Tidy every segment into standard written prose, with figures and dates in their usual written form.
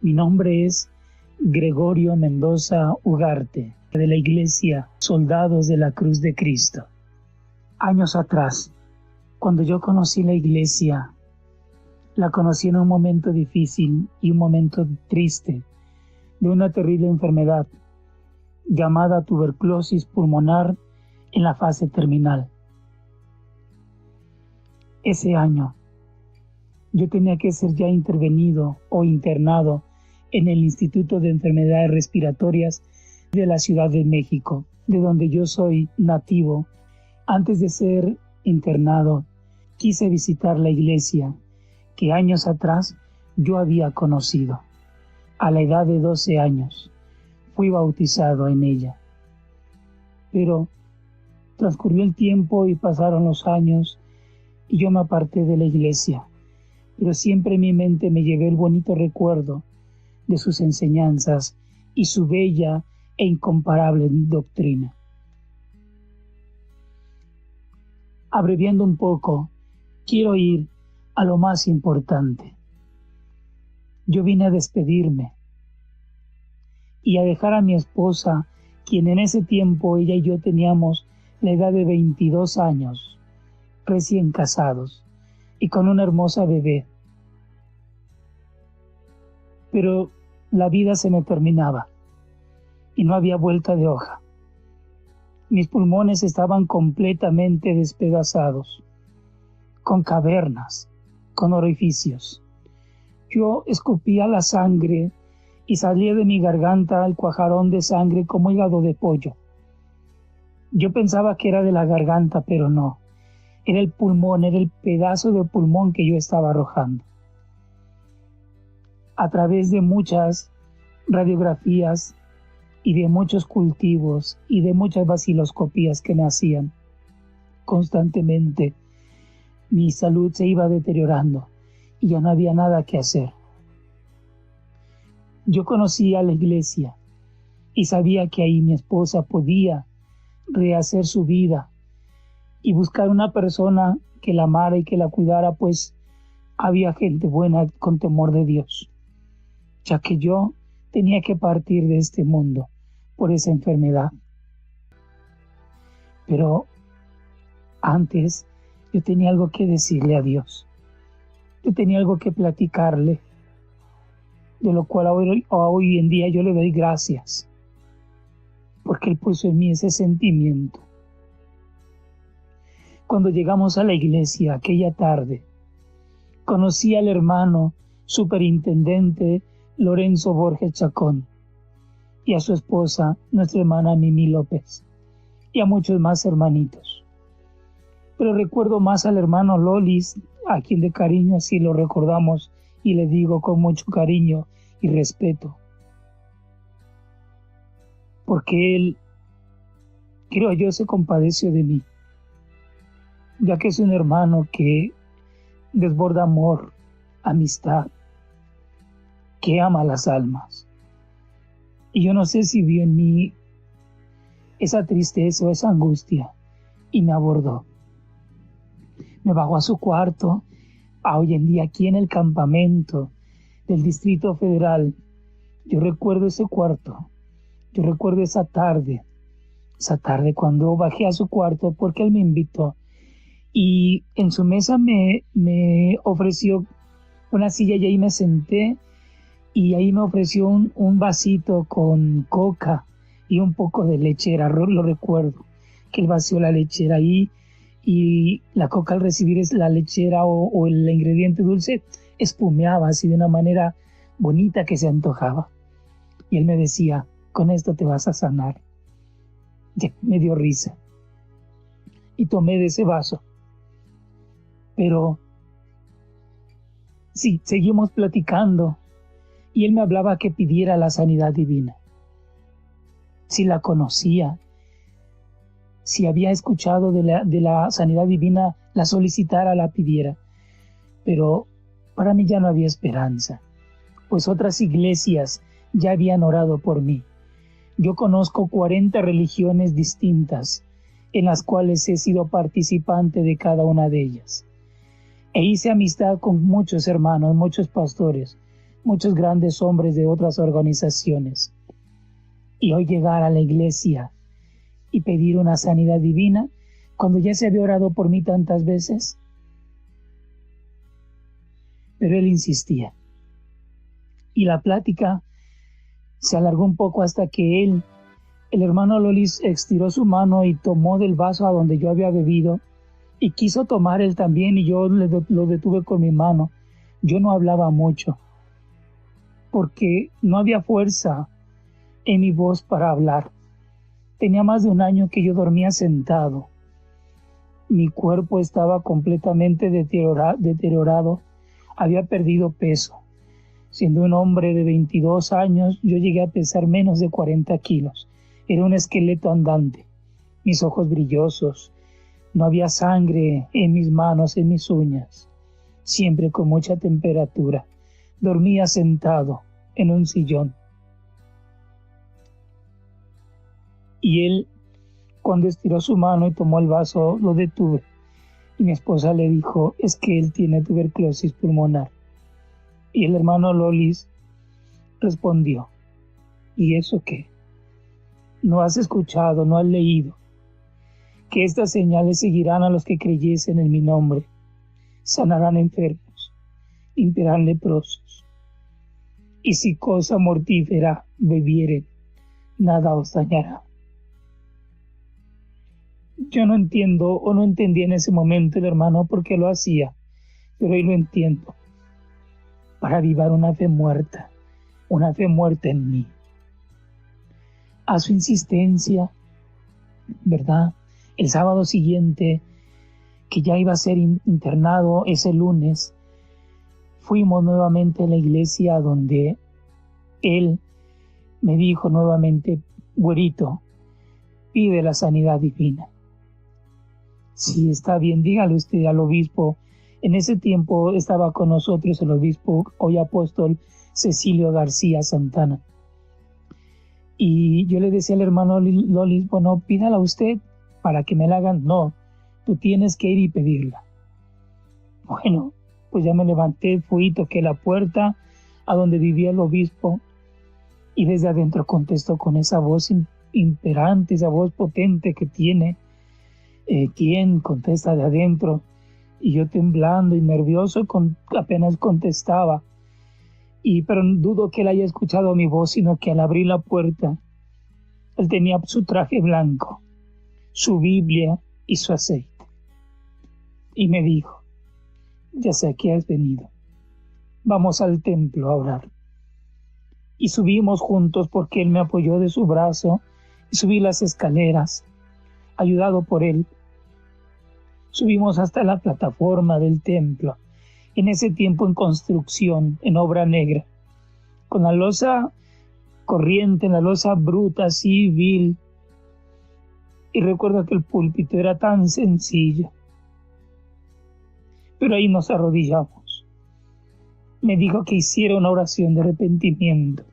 Mi nombre es Gregorio Mendoza Ugarte, de la Iglesia Soldados de la Cruz de Cristo. Años atrás, cuando yo conocí la Iglesia, la conocí en un momento difícil y un momento triste de una terrible enfermedad llamada tuberculosis pulmonar en la fase terminal. Ese año, yo tenía que ser ya intervenido o internado en el Instituto de Enfermedades Respiratorias de la Ciudad de México, de donde yo soy nativo. Antes de ser internado, quise visitar la iglesia que años atrás yo había conocido. A la edad de 12 años, fui bautizado en ella. Pero transcurrió el tiempo y pasaron los años y yo me aparté de la iglesia. Pero siempre en mi mente me llevé el bonito recuerdo de sus enseñanzas y su bella e incomparable doctrina. Abreviando un poco, quiero ir a lo más importante. Yo vine a despedirme y a dejar a mi esposa, quien en ese tiempo ella y yo teníamos la edad de 22 años, recién casados y con una hermosa bebé. Pero la vida se me terminaba y no había vuelta de hoja. Mis pulmones estaban completamente despedazados, con cavernas, con orificios. Yo escupía la sangre y salía de mi garganta el cuajarón de sangre como hígado de pollo. Yo pensaba que era de la garganta, pero no. Era el pulmón, era el pedazo de pulmón que yo estaba arrojando. A través de muchas radiografías y de muchos cultivos y de muchas vaciloscopías que me hacían constantemente, mi salud se iba deteriorando y ya no había nada que hacer. Yo conocía la iglesia y sabía que ahí mi esposa podía rehacer su vida y buscar una persona que la amara y que la cuidara, pues había gente buena con temor de Dios, ya que yo tenía que partir de este mundo por esa enfermedad. Pero antes yo tenía algo que decirle a Dios. Yo tenía algo que platicarle, de lo cual hoy en día yo le doy gracias, porque Él puso en mí ese sentimiento. Cuando llegamos a la iglesia aquella tarde, conocí al hermano superintendente Lorenzo Borges Chacón y a su esposa, nuestra hermana Mimi López, y a muchos más hermanitos. Pero recuerdo más al hermano Lolis, a quien de cariño así lo recordamos y le digo con mucho cariño y respeto. Porque él, creo yo, se compadeció de mí, ya que es un hermano que desborda amor, amistad, que ama las almas. Y yo no sé si vio en mí esa tristeza o esa angustia y me abordó. Me bajó a su cuarto, hoy en día aquí en el campamento del Distrito Federal. Yo recuerdo ese cuarto, yo recuerdo esa tarde cuando bajé a su cuarto porque él me invitó y en su mesa me ofreció una silla y ahí me senté y ahí me ofreció un vasito con coca y un poco de lechera. Lo recuerdo, que él vació la lechera ahí y la coca, al recibir la lechera o el ingrediente dulce, espumeaba así de una manera bonita que se antojaba. Y él me decía, con esto te vas a sanar. Ya me dio risa y tomé de ese vaso. Pero sí, seguimos platicando y él me hablaba que pidiera la sanidad divina. Si la conocía, si había escuchado de la sanidad divina, la solicitara, la pidiera. Pero para mí ya no había esperanza, pues otras iglesias ya habían orado por mí. Yo conozco 40 religiones distintas, en las cuales he sido participante de cada una de ellas. E hice amistad con muchos hermanos, muchos pastores, muchos grandes hombres de otras organizaciones. Y hoy llegar a la iglesia y pedir una sanidad divina, cuando ya se había orado por mí tantas veces. Pero él insistía. Y la plática se alargó un poco hasta que el hermano Lolis estiró su mano y tomó del vaso a donde yo había bebido y quiso tomar él también, y yo lo detuve con mi mano. Yo no hablaba mucho porque no había fuerza en mi voz para hablar. Tenía más de un año que yo dormía sentado. Mi cuerpo estaba completamente deteriorado. Había perdido peso. Siendo un hombre de 22 años, yo llegué a pesar menos de 40 kilos. Era un esqueleto andante. Mis ojos brillosos. No había sangre en mis manos, en mis uñas. Siempre con mucha temperatura. Dormía sentado en un sillón. Y él, cuando estiró su mano y tomó el vaso, lo detuve. Y mi esposa le dijo, es que él tiene tuberculosis pulmonar. Y el hermano Lolis respondió, ¿y eso qué? ¿No has escuchado, no has leído que estas señales seguirán a los que creyesen en mi nombre? Sanarán enfermos, limpiarán leprosos, y si cosa mortífera bebieren, nada os dañará. Yo no entiendo o no entendía en ese momento el hermano por qué lo hacía, pero hoy lo entiendo. Para avivar una fe muerta en mí. A su insistencia, ¿verdad? El sábado siguiente, que ya iba a ser internado ese lunes, fuimos nuevamente a la iglesia donde él me dijo nuevamente, güerito, pide la sanidad divina. Sí, está bien, dígale usted al obispo. En ese tiempo estaba con nosotros el obispo, hoy apóstol Cecilio García Santana. Y yo le decía al hermano Lolis, bueno, pídala usted para que me la hagan. No, tú tienes que ir y pedirla. Bueno, pues ya me levanté, fui y toqué la puerta a donde vivía el obispo, y desde adentro contestó con esa voz imperante, esa voz potente que tiene. ¿Quién? Contesta de adentro. Y yo temblando y nervioso apenas contestaba. Pero dudo que él haya escuchado mi voz, sino que al abrir la puerta, él tenía su traje blanco, su Biblia y su aceite. Y me dijo, ya sé que has venido. Vamos al templo a orar. Y subimos juntos porque él me apoyó de su brazo y subí las escaleras, ayudado por él. Subimos hasta la plataforma del templo, en ese tiempo en construcción, en obra negra, con la losa corriente, la losa bruta, así vil. Y recuerdo que el púlpito era tan sencillo. Pero ahí nos arrodillamos. Me dijo que hiciera una oración de arrepentimiento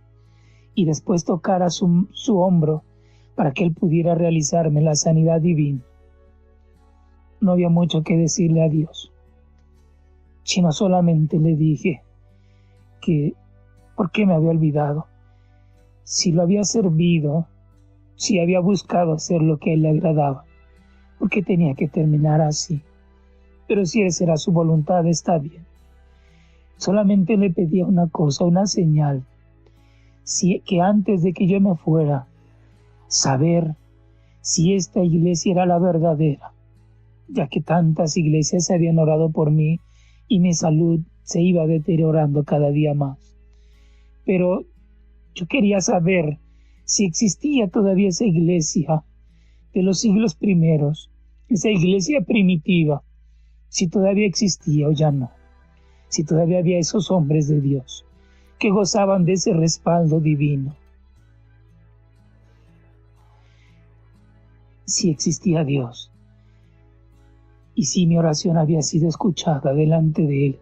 y después tocara su hombro para que él pudiera realizarme la sanidad divina. No había mucho que decirle a Dios, sino solamente le dije que por qué me había olvidado, si lo había servido, si había buscado hacer lo que a él le agradaba, por qué tenía que terminar así. Pero si esa era su voluntad, está bien. Solamente le pedía una cosa, una señal, que antes de que yo me fuera, saber si esta iglesia era la verdadera, ya que tantas iglesias habían orado por mí y mi salud se iba deteriorando cada día más. Pero yo quería saber si existía todavía esa iglesia de los siglos primeros, esa iglesia primitiva, si todavía existía o ya no, si todavía había esos hombres de Dios que gozaban de ese respaldo divino. Si existía Dios, y si mi oración había sido escuchada delante de Él,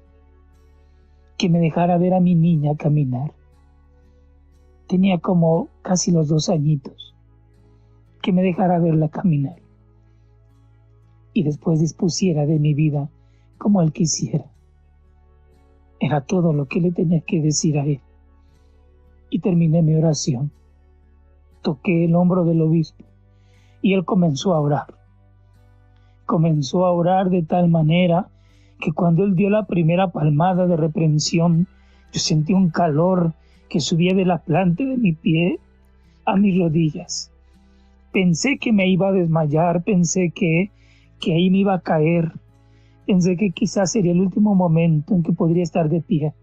que me dejara ver a mi niña caminar. Tenía como casi los 2 añitos, que me dejara verla caminar, y después dispusiera de mi vida como Él quisiera. Era todo lo que le tenía que decir a él. Y terminé mi oración. Toqué el hombro del obispo y él comenzó a orar. Comenzó a orar de tal manera que cuando él dio la primera palmada de reprensión, yo sentí un calor que subía de la planta de mi pie a mis rodillas. Pensé que me iba a desmayar, pensé que ahí me iba a caer, pensé que quizás sería el último momento en que podría estar de pie.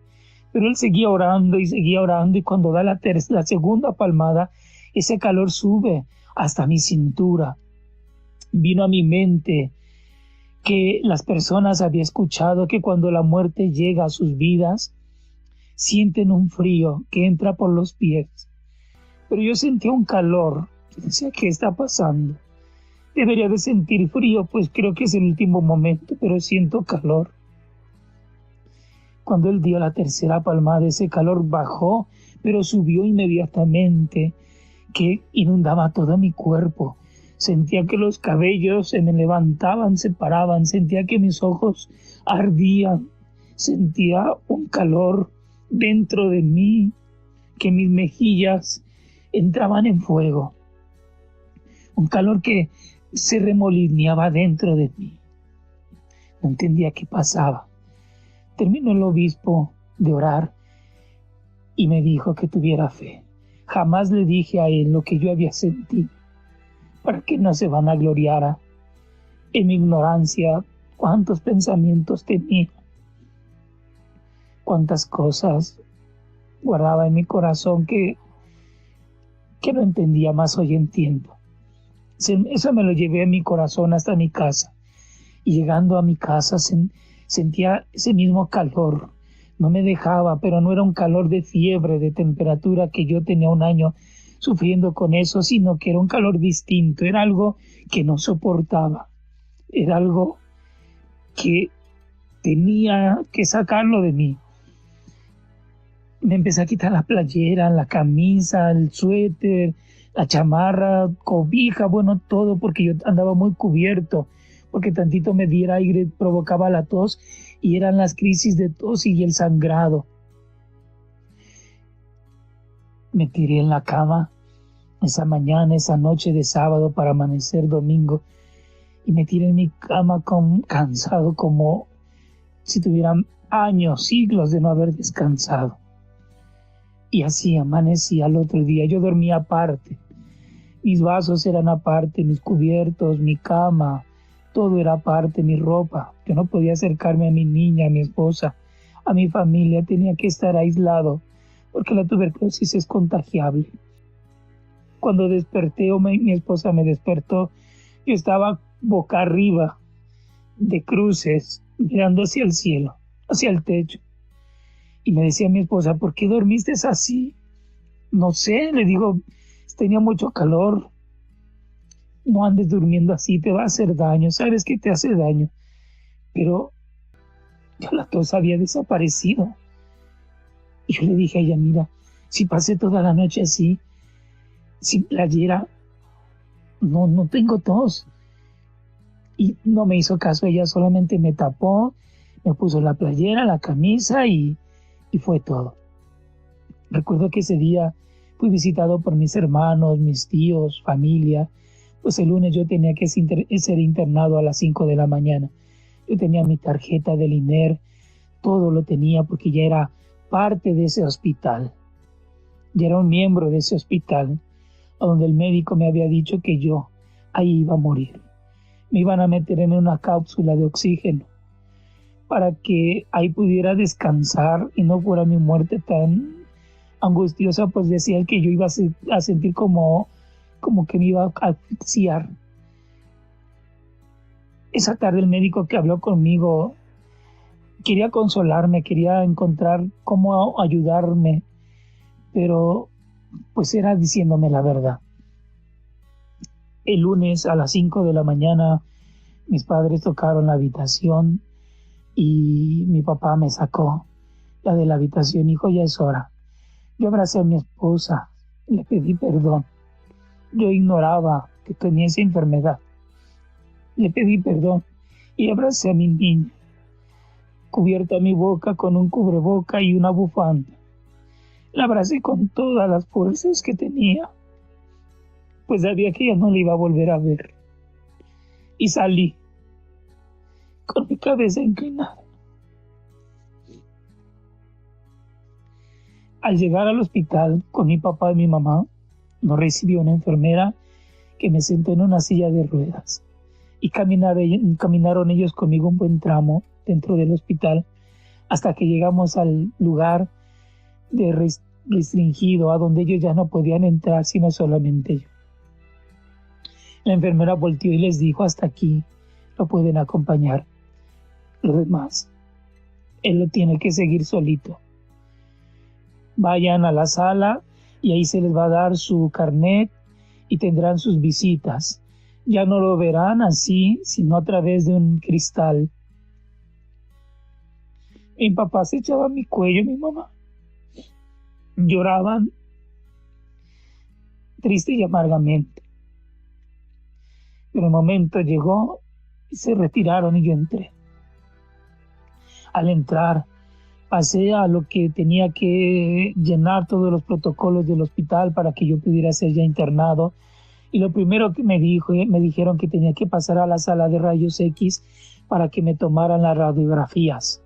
Pero él seguía orando y cuando da la segunda palmada, ese calor sube hasta mi cintura. Vino a mi mente que las personas había escuchado que cuando la muerte llega a sus vidas, sienten un frío que entra por los pies. Pero yo sentía un calor. Yo decía, ¿qué está pasando? Debería de sentir frío, pues creo que es el último momento, pero siento calor. Cuando él dio la tercera palmada, ese calor bajó, pero subió inmediatamente, que inundaba todo mi cuerpo. Sentía que los cabellos se me levantaban, se paraban, sentía que mis ojos ardían, sentía un calor dentro de mí, que mis mejillas entraban en fuego. Un calor que se remolineaba dentro de mí. No entendía qué pasaba. Terminó el obispo de orar y me dijo que tuviera fe. Jamás le dije a él lo que yo había sentido, para que no se vanagloriara. En mi ignorancia, cuántos pensamientos tenía, cuántas cosas guardaba en mi corazón que no entendía, más hoy entiendo. Eso me lo llevé a mi corazón hasta mi casa. Y llegando a mi casa sentía ese mismo calor. No me dejaba, pero no era un calor de fiebre, de temperatura, que yo tenía un año sufriendo con eso, sino que era un calor distinto. Era algo que no soportaba. Era algo que tenía que sacarlo de mí. Me empecé a quitar la playera, la camisa, el suéter, la chamarra, cobija, bueno, todo, porque yo andaba muy cubierto, porque tantito me diera aire provocaba la tos, y eran las crisis de tos y el sangrado. Me tiré en la cama esa mañana, esa noche de sábado para amanecer domingo, y me tiré en mi cama cansado, como si tuviera años, siglos de no haber descansado. Y así amanecí al otro día. Yo dormía aparte. Mis vasos eran aparte, mis cubiertos, mi cama, todo era aparte, mi ropa. Yo no podía acercarme a mi niña, a mi esposa, a mi familia. Tenía que estar aislado, porque la tuberculosis es contagiable. Cuando desperté, mi esposa me despertó, yo estaba boca arriba, de cruces, mirando hacia el cielo, hacia el techo. Y me decía mi esposa, ¿por qué dormiste así? No sé, le digo, tenía mucho calor. No andes durmiendo así, te va a hacer daño, sabes que te hace daño. Pero ya la tos había desaparecido. Y yo le dije a ella, mira, si pasé toda la noche así, sin playera, no tengo tos. Y no me hizo caso, ella solamente me tapó, me puso la playera, la camisa y fue todo. Recuerdo que ese día fui visitado por mis hermanos, mis tíos, familia. Pues el lunes yo tenía que ser internado a las 5 de la mañana. Yo tenía mi tarjeta del INER, todo lo tenía porque ya era parte de ese hospital. Ya era un miembro de ese hospital, a donde el médico me había dicho que yo ahí iba a morir. Me iban a meter en una cápsula de oxígeno para que ahí pudiera descansar y no fuera mi muerte tan angustiosa, pues decía que yo iba a sentir como que me iba a asfixiar. Esa tarde el médico que habló conmigo quería consolarme, quería encontrar cómo ayudarme, pero pues era diciéndome la verdad. El lunes a las 5 de la mañana mis padres tocaron la habitación y mi papá me sacó ya de la habitación. Hijo, ya es hora. Yo abracé a mi esposa, le pedí perdón. Yo ignoraba que tenía esa enfermedad. Le pedí perdón y abracé a mi niña. cubierta mi boca con un cubreboca y una bufanda. La abracé con todas las fuerzas que tenía, pues sabía que ya no la iba a volver a ver. Y salí, con mi cabeza inclinada. Al llegar al hospital con mi papá y mi mamá, nos recibió una enfermera que me sentó en una silla de ruedas. Y caminaron ellos conmigo un buen tramo dentro del hospital hasta que llegamos al lugar restringido, a donde ellos ya no podían entrar sino solamente yo. La enfermera volteó y les dijo: hasta aquí lo pueden acompañar. Lo demás, él lo tiene que seguir solito. Vayan a la sala y ahí se les va a dar su carnet y tendrán sus visitas. Ya no lo verán así, sino a través de un cristal. Mi papá se echaba a mi cuello, mi mamá. Lloraban triste y amargamente. Pero el momento llegó y se retiraron y yo entré. Al entrar, pasé a lo que tenía que llenar todos los protocolos del hospital para que yo pudiera ser ya internado. Y lo primero que me dijeron que tenía que pasar a la sala de rayos X para que me tomaran las radiografías.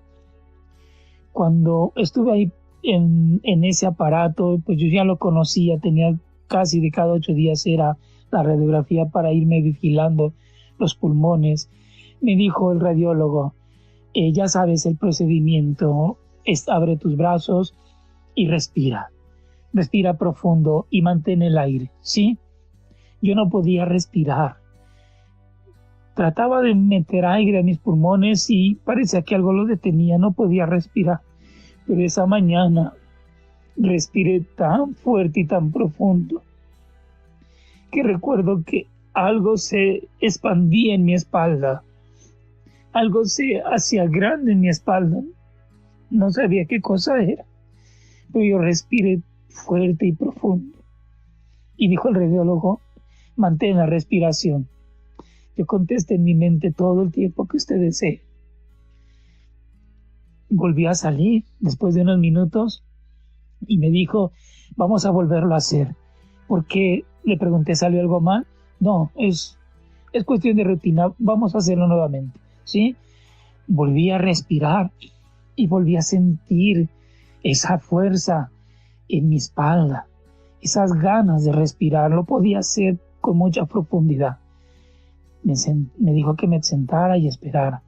Cuando estuve ahí en ese aparato, pues yo ya lo conocía, tenía casi de cada 8 días era la radiografía para irme vigilando los pulmones. Me dijo el radiólogo: ya sabes el procedimiento, abre tus brazos y respira profundo y mantén el aire, ¿sí? Yo no podía respirar. Trataba de meter aire a mis pulmones y parecía que algo lo detenía, no podía respirar. Pero esa mañana respiré tan fuerte y tan profundo que recuerdo que algo se expandía en mi espalda, algo se hacía grande en mi espalda. No sabía qué cosa era, pero yo respiré fuerte y profundo. Y dijo el radiólogo: mantén la respiración. Yo contesté en mi mente: todo el tiempo que usted desee. Volví a salir después de unos minutos y me dijo: vamos a volverlo a hacer. ¿Por qué? Le pregunté: ¿salió algo mal? No, es cuestión de rutina, vamos a hacerlo nuevamente, ¿sí? Volví a respirar y volví a sentir esa fuerza en mi espalda, esas ganas de respirar. Lo podía hacer con mucha profundidad. Me dijo que me sentara y esperara.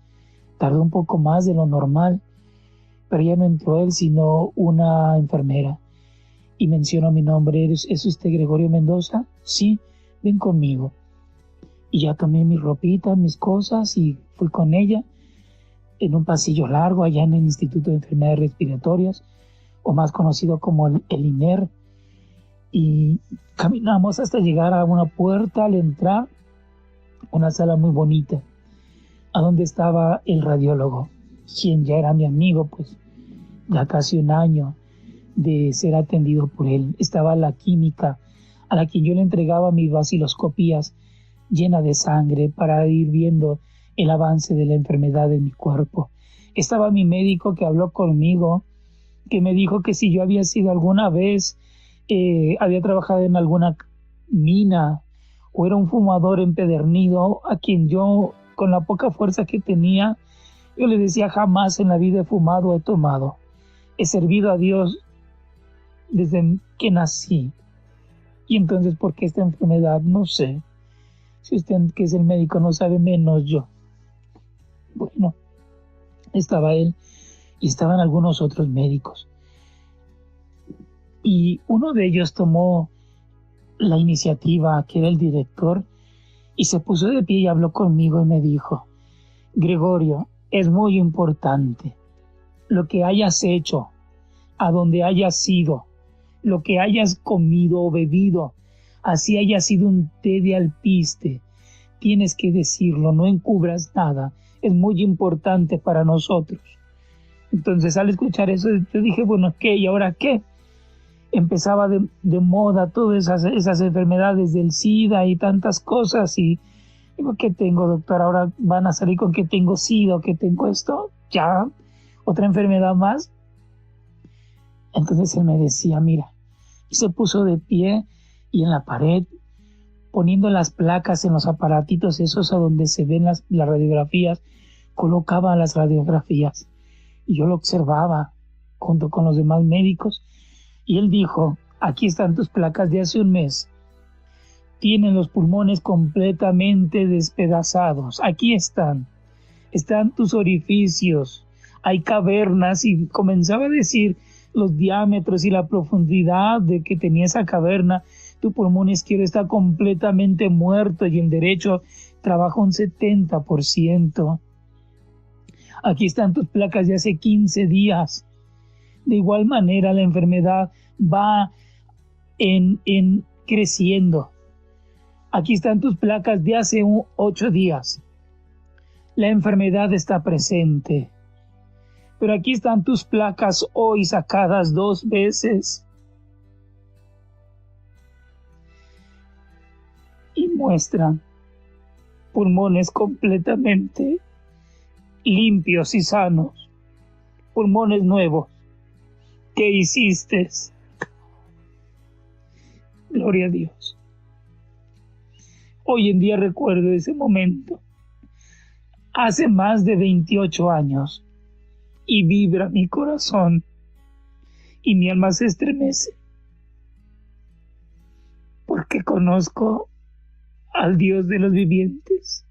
Tardó un poco más de lo normal, pero ya no entró él, sino una enfermera. Y mencionó mi nombre: ¿Es usted Gregorio Mendoza? Sí, ven conmigo. Y ya tomé mi ropita, mis cosas, y fui con ella en un pasillo largo allá en el Instituto de Enfermedades Respiratorias, o más conocido como el INER. Y caminamos hasta llegar a una puerta. Al entrar, una sala muy bonita, a donde estaba el radiólogo, quien ya era mi amigo, pues ya casi un año de ser atendido por él. Estaba la química, a la que yo le entregaba mis vaciloscopías llena de sangre para ir viendo el avance de la enfermedad en mi cuerpo. Estaba mi médico que habló conmigo, que me dijo que si yo había sido alguna vez, había trabajado en alguna mina o era un fumador empedernido, a quien yo, con la poca fuerza que tenía, yo le decía: jamás en la vida he fumado o he tomado. He servido a Dios desde que nací. Y entonces, ¿por qué esta enfermedad? No sé. Si usted, que es el médico, no sabe, menos yo. Bueno, estaba él y estaban algunos otros médicos. Y uno de ellos tomó la iniciativa, que era el director, y se puso de pie y habló conmigo y me dijo: Gregorio, es muy importante lo que hayas hecho, a donde hayas ido, lo que hayas comido o bebido, así haya sido un té de alpiste, tienes que decirlo, no encubras nada, es muy importante para nosotros. Entonces, al escuchar eso, yo dije: bueno, ¿qué? ¿Y ahora qué? Empezaba de moda todas esas enfermedades del SIDA y tantas cosas, y digo: ¿qué tengo, doctor? Ahora van a salir con que tengo SIDA o que tengo esto. Ya, otra enfermedad más. Entonces él me decía, mira, y se puso de pie y en la pared, poniendo las placas en los aparatitos esos a donde se ven las radiografías, colocaba las radiografías. Y yo lo observaba junto con los demás médicos. Y él dijo, aquí están tus placas de hace un mes. Tienen los pulmones completamente despedazados. Aquí están tus orificios. Hay cavernas. Y comenzaba a decir los diámetros y la profundidad de que tenía esa caverna. Tu pulmón izquierdo está completamente muerto y el derecho trabaja un 70%. Aquí están tus placas de hace 15 días. De igual manera, la enfermedad va en creciendo. Aquí están tus placas de hace 8 días. La enfermedad está presente. Pero aquí están tus placas hoy sacadas 2 veces. Y muestran pulmones completamente limpios y sanos. Pulmones nuevos. ¿Qué hiciste? Gloria a Dios. Hoy en día recuerdo ese momento. Hace más de 28 años. Y vibra mi corazón. Y mi alma se estremece. Porque conozco al Dios de los vivientes.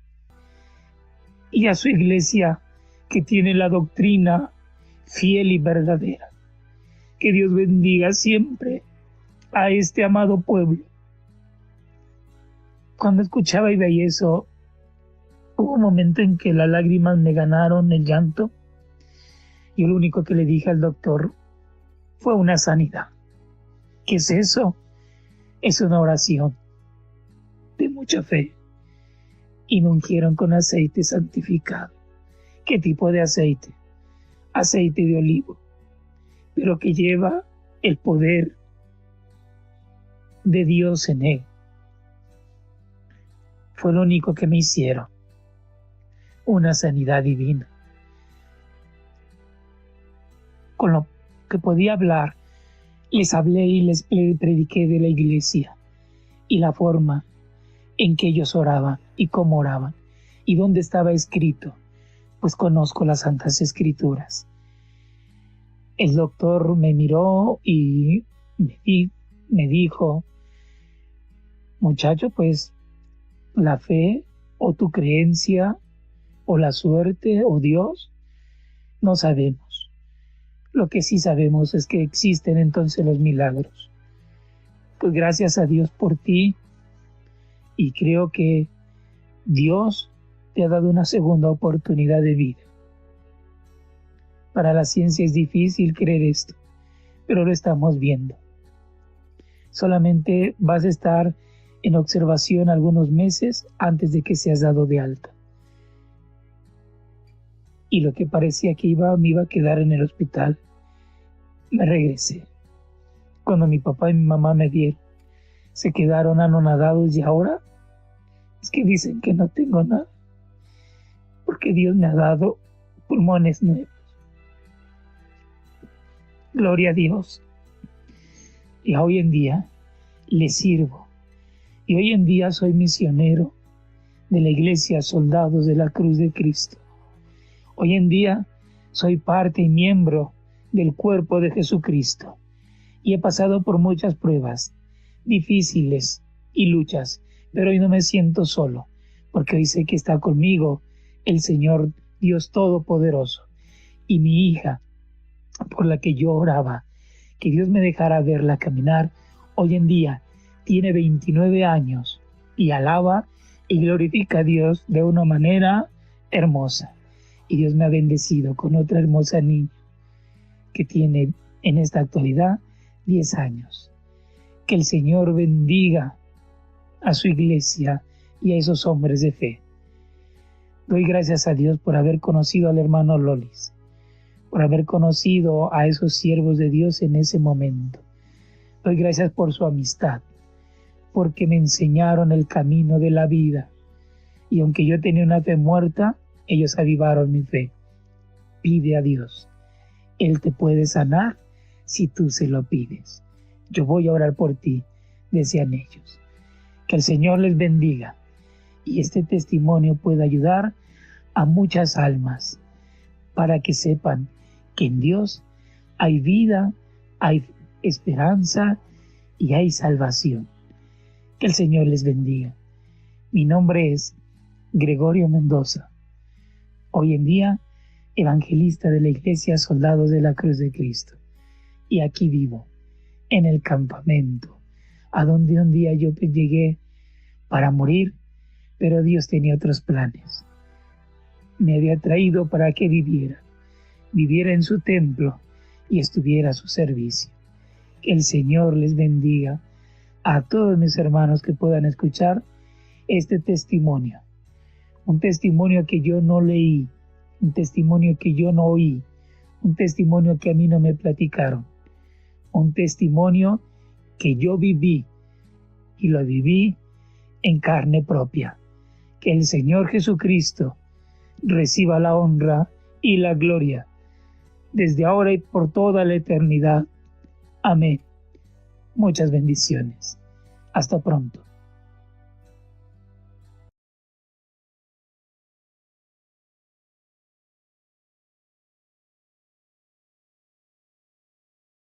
Y a su iglesia que tiene la doctrina fiel y verdadera. Que Dios bendiga siempre a este amado pueblo. Cuando escuchaba y veía eso, hubo un momento en que las lágrimas me ganaron el llanto. Y lo único que le dije al doctor fue una sanidad. ¿Qué es eso? Es una oración de mucha fe. Y me ungieron con aceite santificado. ¿Qué tipo de aceite? Aceite de olivo, pero que lleva el poder de Dios en él. Fue lo único que me hicieron. Una sanidad divina. Con lo que podía hablar, les hablé y les prediqué de la iglesia y la forma en que ellos oraban y cómo oraban y dónde estaba escrito, pues conozco las Santas Escrituras. El doctor me miró y me dijo, muchacho, pues la fe o tu creencia o la suerte o Dios, no sabemos. Lo que sí sabemos es que existen entonces los milagros. Pues gracias a Dios por ti y creo que Dios te ha dado una segunda oportunidad de vida. Para la ciencia es difícil creer esto, pero lo estamos viendo. Solamente vas a estar en observación algunos meses antes de que seas dado de alta. Y lo que parecía que me iba a quedar en el hospital, me regresé. Cuando mi papá y mi mamá me vieron, se quedaron anonadados y ahora es que dicen que no tengo nada, porque Dios me ha dado pulmones nuevos. Gloria a Dios. Y hoy en día le sirvo. Y hoy en día soy misionero de la Iglesia Soldados de la Cruz de Cristo. Hoy en día soy parte y miembro del cuerpo de Jesucristo. Y he pasado por muchas pruebas difíciles y luchas, pero hoy no me siento solo, porque hoy sé que está conmigo el Señor Dios Todopoderoso y mi hija, por la que yo oraba, que Dios me dejara verla caminar, hoy en día tiene 29 años y alaba y glorifica a Dios de una manera hermosa. Y Dios me ha bendecido con otra hermosa niña que tiene en esta actualidad 10 años. Que el Señor bendiga a su iglesia y a esos hombres de fe. Doy gracias a Dios por haber conocido al hermano Lolis, por haber conocido a esos siervos de Dios en ese momento. Doy gracias por su amistad, porque me enseñaron el camino de la vida. Y aunque yo tenía una fe muerta, ellos avivaron mi fe. Pide a Dios Él te puede sanar si tú se lo pides. Yo voy a orar por ti, decían ellos. Que el Señor les bendiga y este testimonio pueda ayudar a muchas almas para que sepan que en Dios hay vida, hay esperanza y hay salvación. Que el Señor les bendiga. Mi nombre es Gregorio Mendoza. Hoy en día, evangelista de la Iglesia Soldados de la Cruz de Cristo. Y aquí vivo, en el campamento, a donde un día yo llegué para morir, pero Dios tenía otros planes. Me había traído para que viviera en su templo y estuviera a su servicio. Que el Señor les bendiga a todos mis hermanos que puedan escuchar este testimonio. Un testimonio que yo no leí, un testimonio que yo no oí, un testimonio que a mí no me platicaron, un testimonio que yo viví y lo viví en carne propia. Que el Señor Jesucristo reciba la honra y la gloria desde ahora y por toda la eternidad. Amén. Muchas bendiciones. Hasta pronto.